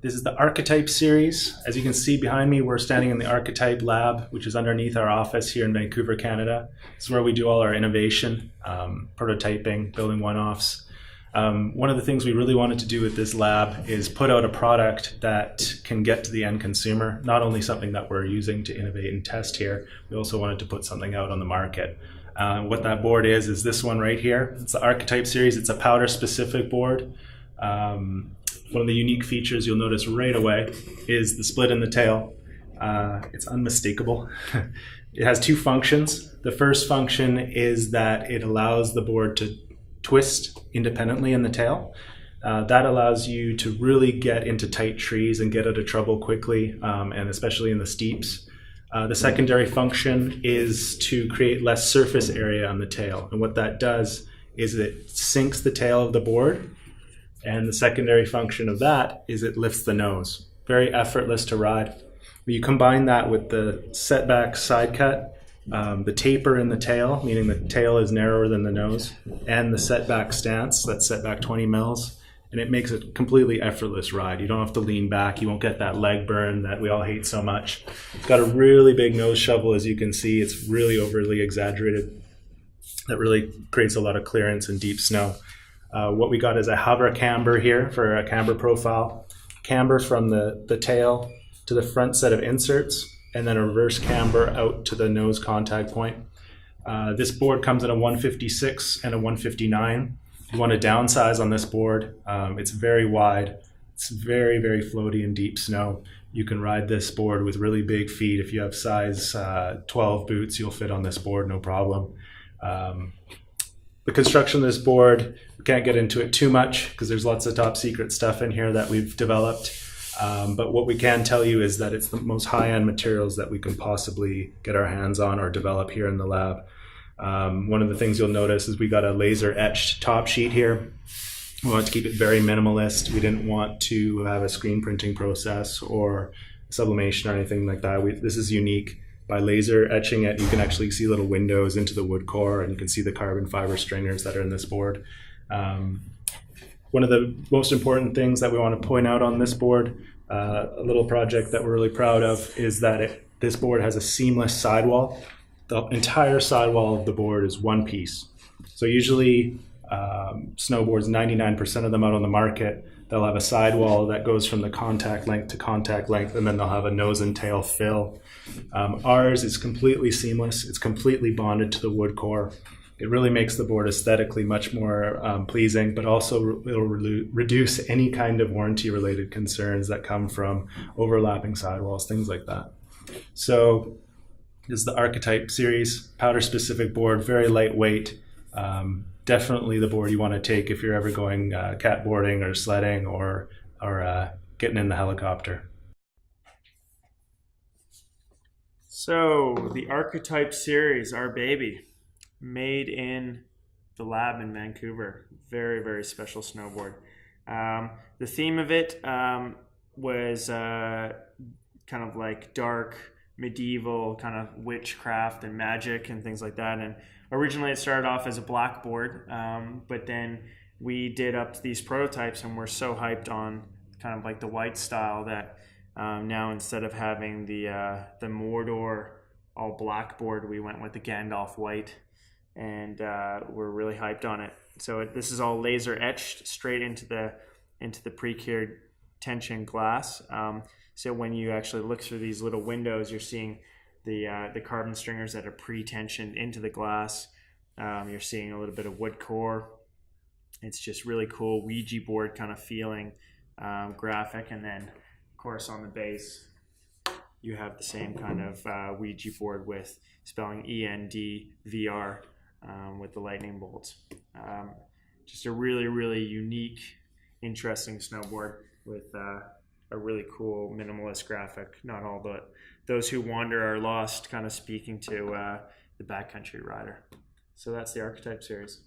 This is the Archetype series. As you can see behind me, we're standing in the Archetype lab, which is underneath our office here in Vancouver, Canada. This is where we do all our innovation, prototyping, building one-offs. One of the things we really wanted to do with this lab is put out a product that can get to the end consumer, not only something that we're using to innovate and test here, we also wanted to put something out on the market. What that board is this one right here. It's the Archetype series. It's a powder-specific board. One of the unique features you'll notice right away is the split in the tail. It's unmistakable. It has two functions. The first function is that it allows the board to twist independently in the tail. That allows you to really get into tight trees and get out of trouble quickly, and especially in the steeps. The secondary function is to create less surface area on the tail. And what that does is it sinks the tail of the board. And the secondary function of that is it lifts the nose. Very effortless to ride. You combine that with the setback side cut, the taper in the tail, meaning the tail is narrower than the nose, and the setback stance, that's setback 20 mils, and it makes a completely effortless ride. You don't have to lean back. You won't get that leg burn that we all hate so much. It's got a really big nose shovel, as you can see. It's really overly exaggerated. That really creates a lot of clearance in deep snow. What we got is a hover camber here for a camber profile. Camber from the tail to the front set of inserts, and then a reverse camber out to the nose contact point. This board comes in a 156 and a 159. You want to downsize on this board. It's very wide. It's very, very floaty in deep snow. You can ride this board with really big feet. If you have size 12 boots, you'll fit on this board, no problem. The construction of this board, we can't get into it too much because there's lots of top secret stuff in here that we've developed. But what we can tell you is that it's the most high-end materials that we can possibly get our hands on or develop here in the lab. One of the things you'll notice is we got a laser etched top sheet here. We want to keep it very minimalist. We didn't want to have a screen printing process or sublimation or anything like that. This is unique. By laser etching it, you can actually see little windows into the wood core, and you can see the carbon fiber stringers that are in this board. One of the most important things that we want to point out on this board, a little project that we're really proud of, is that this board has a seamless sidewall. The entire sidewall of the board is one piece. So usually snowboards, 99% of them out on the market, they'll have a sidewall that goes from the contact length to contact length, and then they'll have a nose and tail fill. Ours is completely seamless. It's completely bonded to the wood core. It really makes the board aesthetically much more pleasing, but also it'll reduce any kind of warranty-related concerns that come from overlapping sidewalls, things like that. So this is the Archetype series, powder-specific board, very lightweight. Definitely the board you want to take if you're ever going catboarding or sledding or getting in the helicopter. So the Archetype series, our baby, made in the lab in Vancouver. Very, very special snowboard. The theme of it was kind of like dark, medieval, kind of witchcraft and magic and things like that. And originally it started off as a blackboard, but then we did up these prototypes and we're so hyped on kind of like the white style that now instead of having the Mordor all blackboard, we went with the Gandalf white, and we're really hyped on it. So this is all laser etched straight into the pre-cured tension glass. So when you actually look through these little windows, you're seeing the carbon stringers that are pre-tensioned into the glass. You're seeing a little bit of wood core. It's just really cool Ouija board kind of feeling graphic, and then of course on the base you have the same kind of Ouija board with spelling ENDVR with the lightning bolts. Just a really, really unique, interesting snowboard with a really cool minimalist graphic. Not all but those who wander are lost, kind of speaking to the backcountry rider. So that's the Archetype series.